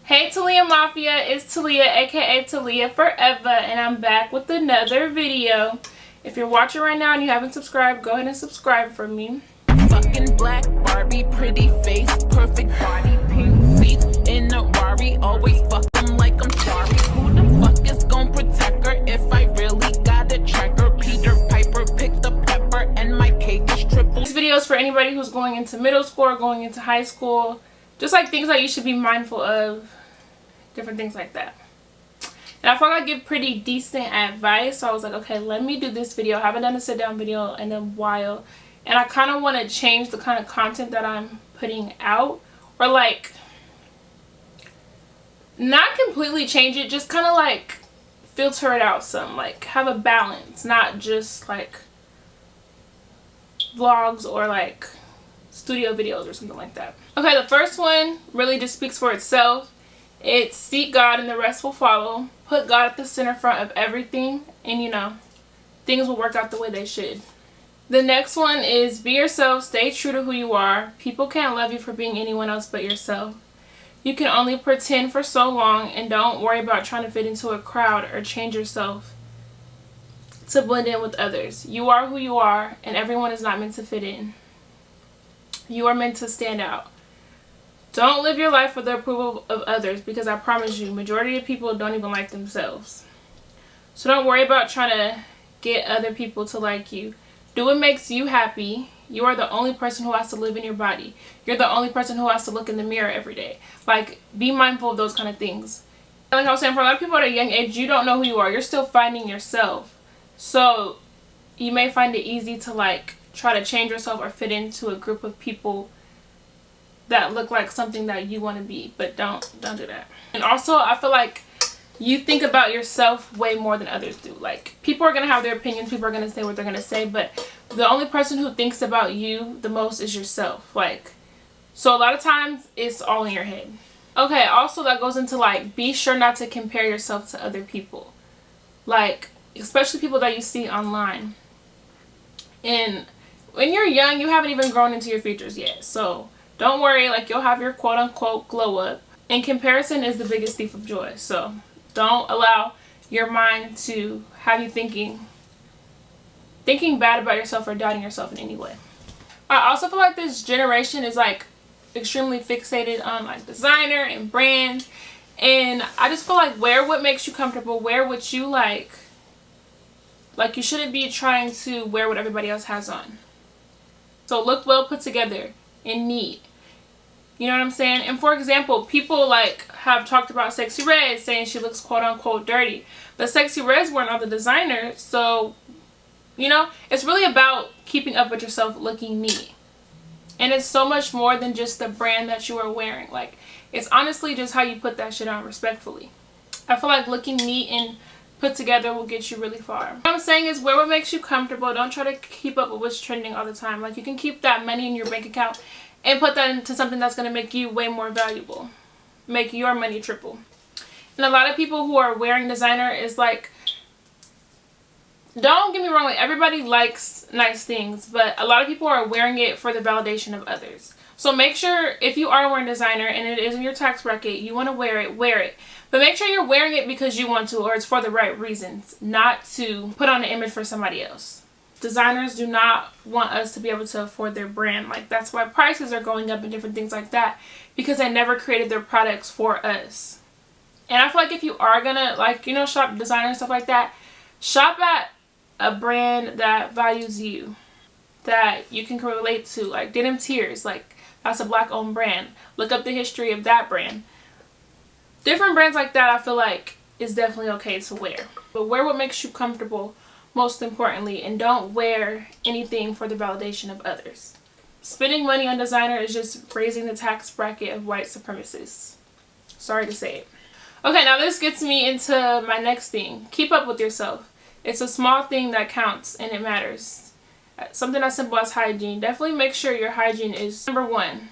Hey Talia Mafia, it's Talia aka Talia Forever, and I'm back with another video. If you're watching right now and you haven't subscribed, go ahead and subscribe for me. Fucking black Barbie, pretty face, perfect body, pink seats in a Rari. Always fuck them like I'm sorry. Who the fuck is gonna protect her if I really gotta track her? Peter Piper picked the pepper and my cake is triple. This video is for anybody who's going into middle school or going into high school. Just like things that you should be mindful of. Different things like that. And I thought I'd give pretty decent advice, so I was like, okay, let me do this video. I haven't done a sit down video in a while, and I kind of want to change the kind of content that I'm putting out, or like not completely change it, just kind of like filter it out some, like have a balance, not just like vlogs or like studio videos or something like that. Okay, the first one really just speaks for itself. It's seek God and the rest will follow. Put God at the center front of everything, and you know, things will work out the way they should. The next one is be yourself, stay true to who you are. People can't love you for being anyone else but yourself. You can only pretend for so long, and don't worry about trying to fit into a crowd or change yourself to blend in with others. You are who you are, and everyone is not meant to fit in. You are meant to stand out. Don't live your life for the approval of others, because I promise you, majority of people don't even like themselves. So don't worry about trying to get other people to like you. Do what makes you happy. You are the only person who has to live in your body. You're the only person who has to look in the mirror every day. Like, be mindful of those kind of things. Like I was saying, for a lot of people at a young age, you don't know who you are. You're still finding yourself. So you may find it easy to like try to change yourself or fit into a group of people that look like something that you want to be, but don't do that. And also, I feel like you think about yourself way more than others do. Like, people are gonna have their opinions, people are gonna say what they're gonna say, but the only person who thinks about you the most is yourself. Like, so a lot of times it's all in your head. Okay, also that goes into like, be sure not to compare yourself to other people, like especially people that you see online. And when you're young, you haven't even grown into your features yet, so don't worry, like you'll have your quote-unquote glow up. And comparison is the biggest thief of joy. So don't allow your mind to have you thinking bad about yourself or doubting yourself in any way. I also feel like this generation is like extremely fixated on like designer and brand. And I just feel like wear what makes you comfortable, wear what you like. Like, you shouldn't be trying to wear what everybody else has on. So look well put together and neat. You know what I'm saying? And for example, people like have talked about Sexy Red, saying she looks quote unquote dirty, but Sexy Red's weren't all the designer. So, you know, it's really about keeping up with yourself, looking neat. And it's so much more than just the brand that you are wearing. Like, it's honestly just how you put that shit on respectfully. I feel like looking neat and put together will get you really far. What I'm saying is, wear what makes you comfortable. Don't try to keep up with what's trending all the time. Like, you can keep that money in your bank account and put that into something that's going to make you way more valuable. Make your money triple. And a lot of people who are wearing designer is like, don't get me wrong, like everybody likes nice things, but a lot of people are wearing it for the validation of others. So make sure, if you are wearing designer and it is in your tax bracket, you want to wear it, wear it. But make sure you're wearing it because you want to, or it's for the right reasons, not to put on an image for somebody else. Designers do not want us to be able to afford their brand. Like, that's why prices are going up and different things like that, because they never created their products for us. And I feel like if you are gonna, like, you know, shop designer and stuff like that, shop at a brand that values you, that you can relate to. Like Denim Tears, like that's a black owned brand. Look up the history of that brand. Different brands like that, I feel like is definitely okay to wear. But wear what makes you comfortable, most importantly, and don't wear anything for the validation of others. Spending money on designer is just raising the tax bracket of white supremacists. Sorry to say it. Okay, now this gets me into my next thing. Keep up with yourself. It's a small thing that counts and it matters. Something as simple as hygiene. Definitely make sure your hygiene is number one.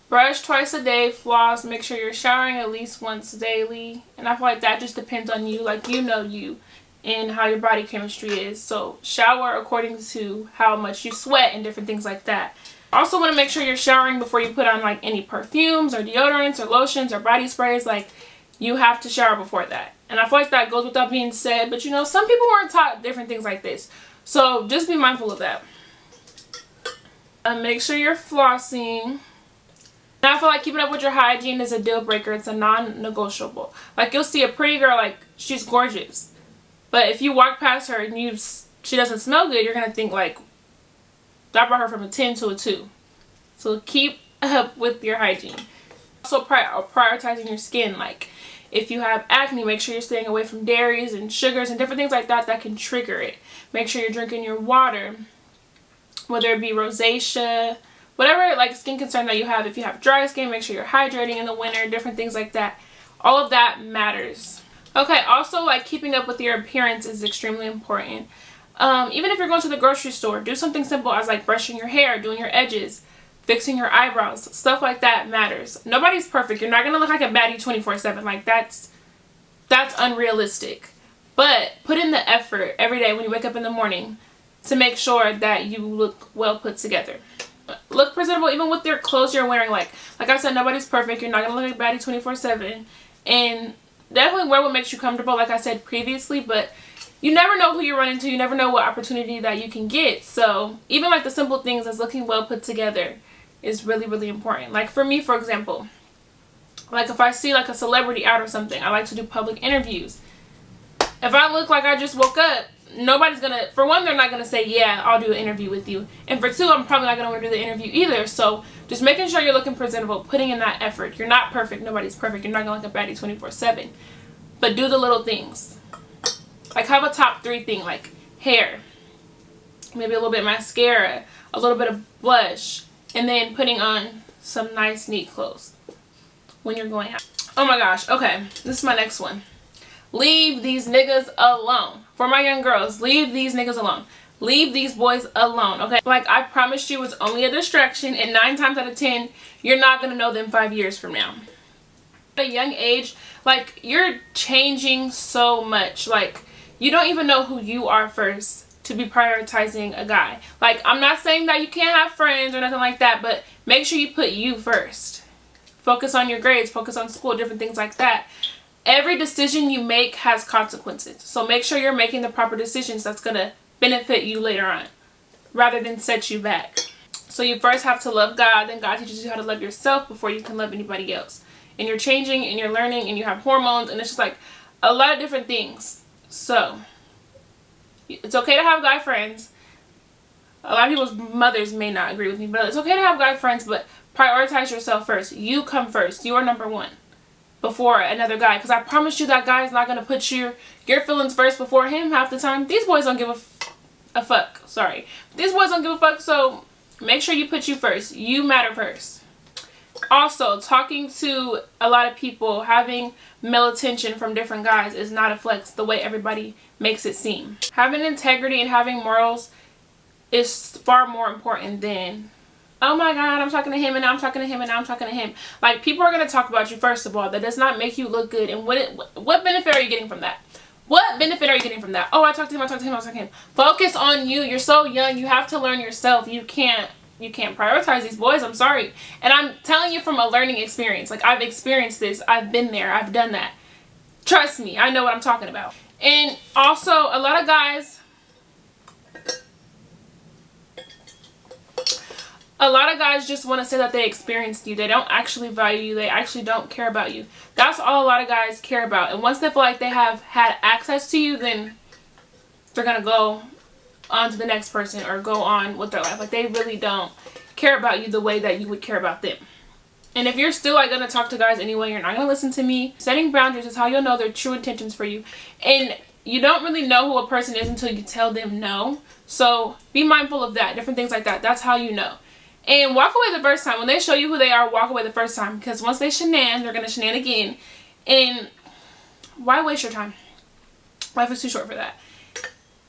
Brush twice a day, floss, make sure you're showering at least once daily. And I feel like that just depends on you, like you know you and how your body chemistry is. So shower according to how much you sweat and different things like that. Also want to make sure you're showering before you put on like any perfumes or deodorants or lotions or body sprays. Like, you have to shower before that. And I feel like that goes without being said, but you know, some people weren't taught different things like this. So just be mindful of that. Make sure you're flossing. And I feel like keeping up with your hygiene is a deal breaker. It's a non-negotiable. Like, you'll see a pretty girl, like, she's gorgeous. But if you walk past her and she doesn't smell good, you're going to think, like, that brought her from a 10 to a 2. So keep up with your hygiene. Also, prioritizing your skin. Like, if you have acne, make sure you're staying away from dairies and sugars and different things like that that can trigger it. Make sure you're drinking your water. Whether it be rosacea, whatever like skin concern that you have. If you have dry skin, make sure you're hydrating in the winter, different things like that. All of that matters. Okay, also like keeping up with your appearance is extremely important. Even if you're going to the grocery store, do something simple as like brushing your hair, doing your edges, fixing your eyebrows. Stuff like that matters. Nobody's perfect. You're not going to look like a baddie 24/7. Like, that's unrealistic. But put in the effort every day when you wake up in the morning to make sure that you look well put together. Look presentable even with your clothes you're wearing. Like I said, nobody's perfect. You're not going to look like baddie 24/7. And definitely wear what makes you comfortable, like I said previously. But you never know who you run into. You never know what opportunity that you can get. So even like the simple things as looking well put together is really, really important. Like for me, for example, like if I see like a celebrity out or something, I like to do public interviews. If I look like I just woke up, nobody's gonna, for one, they're not gonna say, yeah, I'll do an interview with you. And for two, I'm probably not gonna want to do the interview either. So just making sure you're looking presentable, putting in that effort. You're not perfect. Nobody's perfect. You're not gonna look a baddie 24/7. But do the little things. Like have a top 3 thing, like hair, maybe a little bit of mascara, a little bit of blush, and then putting on some nice, neat clothes when you're going out. Oh my gosh. Okay, this is my next one. Leave these niggas alone. For my young girls, leave these niggas alone. Leave these boys alone, okay? Like, I promised you, it's only a distraction, and 9 times out of 10, you're not going to know them 5 years from now. At a young age, like, you're changing so much. Like, you don't even know who you are first to be prioritizing a guy. Like, I'm not saying that you can't have friends or nothing like that, but make sure you put you first. Focus on your grades, focus on school, different things like that. Every decision you make has consequences. So make sure you're making the proper decisions that's going to benefit you later on, rather than set you back. So you first have to love God, then God teaches you how to love yourself before you can love anybody else. And you're changing and you're learning and you have hormones and it's just like a lot of different things. So it's okay to have guy friends. A lot of people's mothers may not agree with me, but it's okay to have guy friends, but prioritize yourself first. You come first. You are number 1. Before another guy, because I promise you that guy is not going to put your feelings first before him half the time. These boys don't give a fuck. Sorry. These boys don't give a fuck, so make sure you put you first. You matter first. Also, talking to a lot of people, having male attention from different guys is not a flex the way everybody makes it seem. Having integrity and having morals is far more important than, oh my God, I'm talking to him and now I'm talking to him and now I'm talking to him. Like, people are going to talk about you first of all. That does not make you look good. And what benefit are you getting from that? What benefit are you getting from that? Oh, I talked to him, I talked to him, I talked to him. Focus on you. You're so young. You have to learn yourself. You can't prioritize these boys. I'm sorry. And I'm telling you from a learning experience. Like, I've experienced this. I've been there. I've done that. Trust me. I know what I'm talking about. And also, a lot of guys just want to say that they experienced you. They don't actually value you. They actually don't care about you. That's all a lot of guys care about. And once they feel like they have had access to you, then they're going to go on to the next person or go on with their life. Like, they really don't care about you the way that you would care about them. And if you're still like going to talk to guys anyway, you're not going to listen to me. Setting boundaries is how you'll know their true intentions for you. And you don't really know who a person is until you tell them no. So be mindful of that. Different things like that. That's how you know. And walk away the first time. When they show you who they are, walk away the first time. Because once they shenan, they're going to shenan again. And why waste your time? Life is too short for that.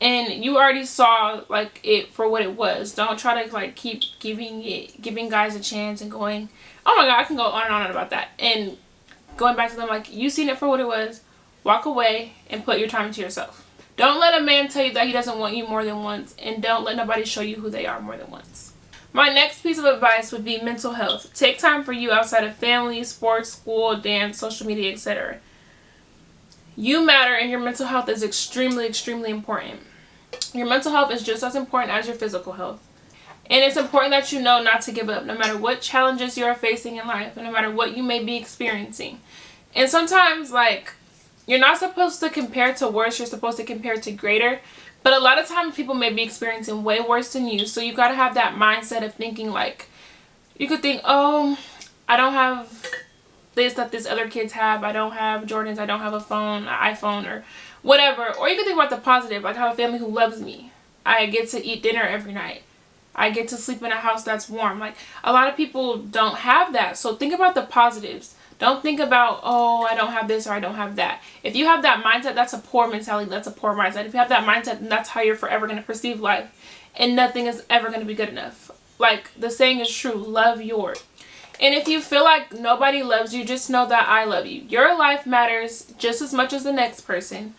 And you already saw like it for what it was. Don't try to like keep giving guys a chance and going, oh my God, I can go on and on about that. And going back to them like, you seen it for what it was. Walk away and put your time into yourself. Don't let a man tell you that he doesn't want you more than once. And don't let nobody show you who they are more than once. My next piece of advice would be mental health. Take time for you outside of family, sports, school, dance, social media, etc. You matter, and your mental health is extremely, extremely important. Your mental health is just as important as your physical health. And it's important that you know not to give up, no matter what challenges you are facing in life, and no matter what you may be experiencing. And sometimes, like, you're not supposed to compare to worse, you're supposed to compare to greater. But a lot of times people may be experiencing way worse than you. So you got to have that mindset of thinking, like, you could think, oh, I don't have this that these other kids have. I don't have Jordans. I don't have a phone, an iPhone, or whatever. Or you could think about the positive, like I have a family who loves me. I get to eat dinner every night. I get to sleep in a house that's warm. Like, a lot of people don't have that. So think about the positives. Don't think about, oh, I don't have this or I don't have that. If you have that mindset, that's a poor mentality. That's a poor mindset. If you have that mindset, then that's how you're forever going to perceive life. And nothing is ever going to be good enough. Like, the saying is true. Love yours. And if you feel like nobody loves you, just know that I love you. Your life matters just as much as the next person.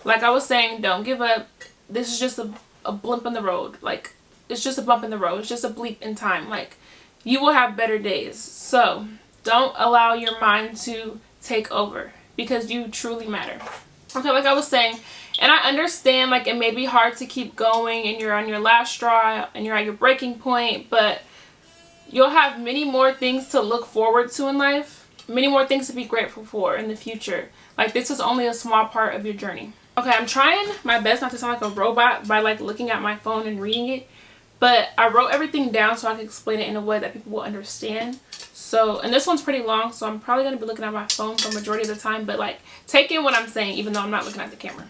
Like I was saying, don't give up. This is just a blimp in the road. Like, it's just a bump in the road. It's just a bleep in time. Like, you will have better days. So don't allow your mind to take over, because you truly matter. Okay, like I was saying, and I understand, like, it may be hard to keep going and you're on your last straw and you're at your breaking point, but you'll have many more things to look forward to in life, many more things to be grateful for in the future. Like, this is only a small part of your journey. Okay, I'm trying my best not to sound like a robot by, like, looking at my phone and reading it, but I wrote everything down so I can explain it in a way that people will understand. So, and this one's pretty long, so I'm probably going to be looking at my phone for the majority of the time, but, like, take in what I'm saying even though I'm not looking at the camera.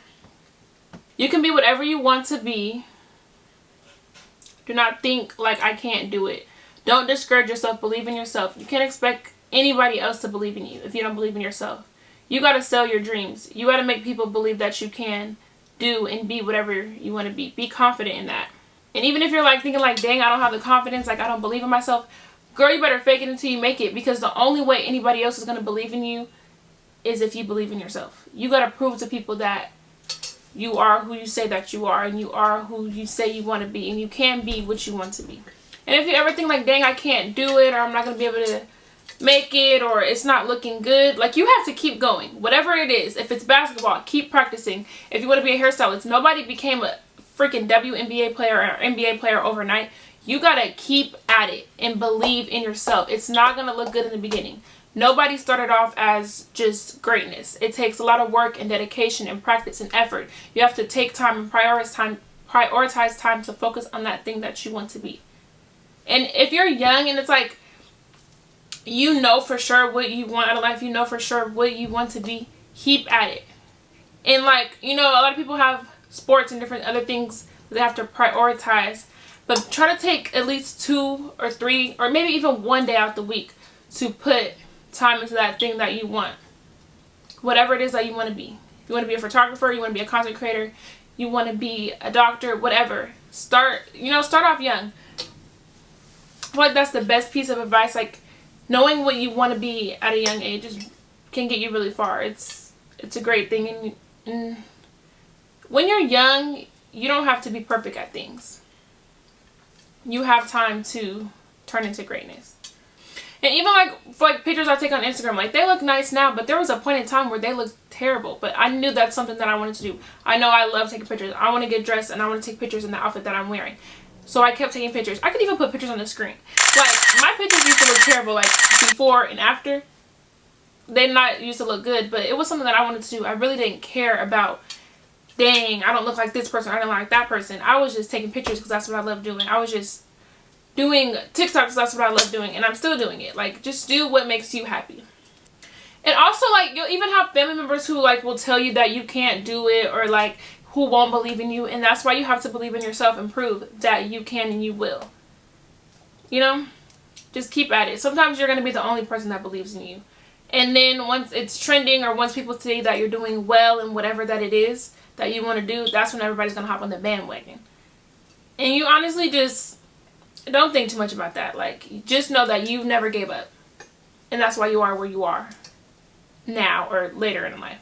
You can be whatever you want to be. Do not think like I can't do it. Don't discourage yourself. Believe in yourself. You can't expect anybody else to believe in you if you don't believe in yourself. You got to sell your dreams. You got to make people believe that you can do and be whatever you want to be. Be confident in that. And even if you're like thinking like, dang, I don't have the confidence, like I don't believe in myself, girl, you better fake it until you make it, because the only way anybody else is going to believe in you is if you believe in yourself. You got to prove to people that you are who you say that you are, and you are who you say you want to be, and you can be what you want to be. And if you ever think like, dang, I can't do it, or I'm not going to be able to make it, or it's not looking good, like, you have to keep going. Whatever it is, if it's basketball, keep practicing. If you want to be a hairstylist, nobody became a freaking WNBA player or NBA player overnight. You gotta keep at it and believe in yourself. It's not gonna look good in the beginning. Nobody started off as just greatness. It takes a lot of work and dedication and practice and effort. You have to take time and prioritize time to focus on that thing that you want to be. And if you're young and it's like, you know for sure what you want out of life, you know for sure what you want to be, keep at it. And like, you know, a lot of people have sports and different other things they have to prioritize, but try to take at least 2 or 3 or maybe even 1 day out the week to put time into that thing that you want, whatever it is that you want to be. If you want to be a photographer, you want to be a content creator, you want to be a doctor, whatever, start off young. I feel like that's the best piece of advice. Like, knowing what you want to be at a young age can get you really far. It's a great thing. And when you're young, you don't have to be perfect at things. You have time to turn into greatness. And even like pictures I take on Instagram, like, they look nice now, but there was a point in time where they looked terrible. But I knew that's something that I wanted to do. I know I love taking pictures. I want to get dressed and I want to take pictures in the outfit that I'm wearing. So I kept taking pictures. I could even put pictures on the screen. Like, my pictures used to look terrible, like before and after. They not used to look good, but it was something that I wanted to do. I really didn't care about, dang, I don't look like this person, I don't look like that person. I was just taking pictures because that's what I love doing. I was just doing TikToks because that's what I love doing, and I'm still doing it. Like, just do what makes you happy. And also, like, you'll even have family members who, like, will tell you that you can't do it, or, like, who won't believe in you, and that's why you have to believe in yourself and prove that you can and you will. You know? Just keep at it. Sometimes you're going to be the only person that believes in you. And then once it's trending, or once people see that you're doing well in whatever that it is that you want to do, that's when everybody's going to hop on the bandwagon. And you honestly just don't think too much about that. Like, just know that you've never gave up. And that's why you are where you are now, or later in life.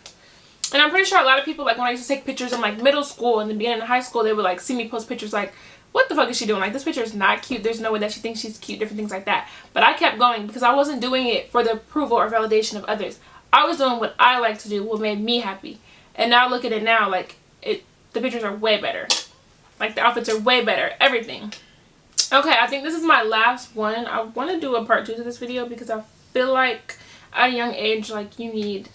And I'm pretty sure a lot of people, like, when I used to take pictures in, like, middle school and the beginning of high school, they would, like, see me post pictures, like, what the fuck is she doing? Like, this picture is not cute. There's no way that she thinks she's cute, different things like that. But I kept going because I wasn't doing it for the approval or validation of others. I was doing what I like to do, what made me happy. And now look at it now, like, the pictures are way better. Like, the outfits are way better, everything. Okay, I think this is my last one. I want to do a part 2 to this video because I feel like at a young age, like, you need,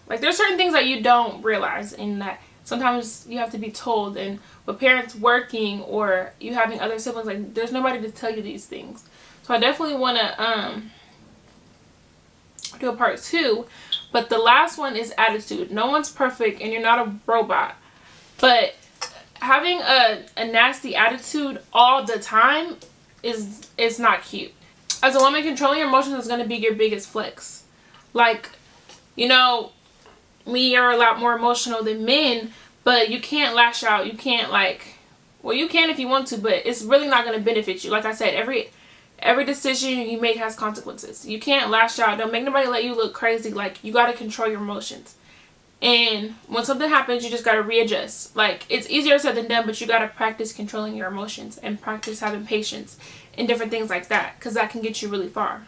like, there's certain things that you don't realize, and that sometimes you have to be told. And with parents working or you having other siblings, like, there's nobody to tell you these things. So I definitely want to do a part 2. But the last one is attitude. No one's perfect and you're not a robot. But having a nasty attitude all the time is not cute. As a woman, controlling your emotions is going to be your biggest flex. Like, you know, we are a lot more emotional than men, but you can't lash out. You can't, like, well, you can if you want to, but it's really not going to benefit you. Like I said, every decision you make has consequences. You can't lash out. Don't make nobody let you look crazy. Like, you got to control your emotions. And when something happens, you just got to readjust. Like, it's easier said than done, but you got to practice controlling your emotions and practice having patience and different things like that, because that can get you really far.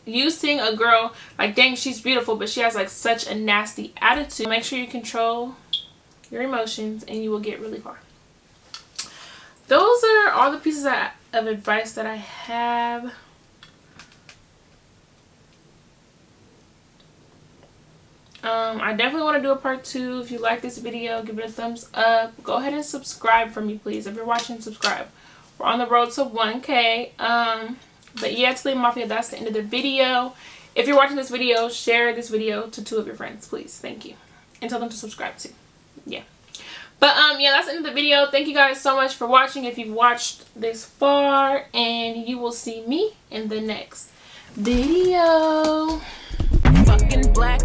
You seeing a girl like, dang, she's beautiful, but she has like such a nasty attitude. Make sure you control your emotions and you will get really far. Those are all the pieces of advice that I have. I definitely want to do a part 2. If you like this video, give it a thumbs up. Go ahead and subscribe for me, please. If you're watching, subscribe. We're on the road to 1K. But yeah, Talia Mafia, that's the end of the video. If you're watching this video, share this video to 2 of your friends, please. Thank you. And tell them to subscribe too. Yeah. But yeah, that's the end of the video. Thank you guys so much for watching if you've watched this far. And you will see me in the next video. Fucking black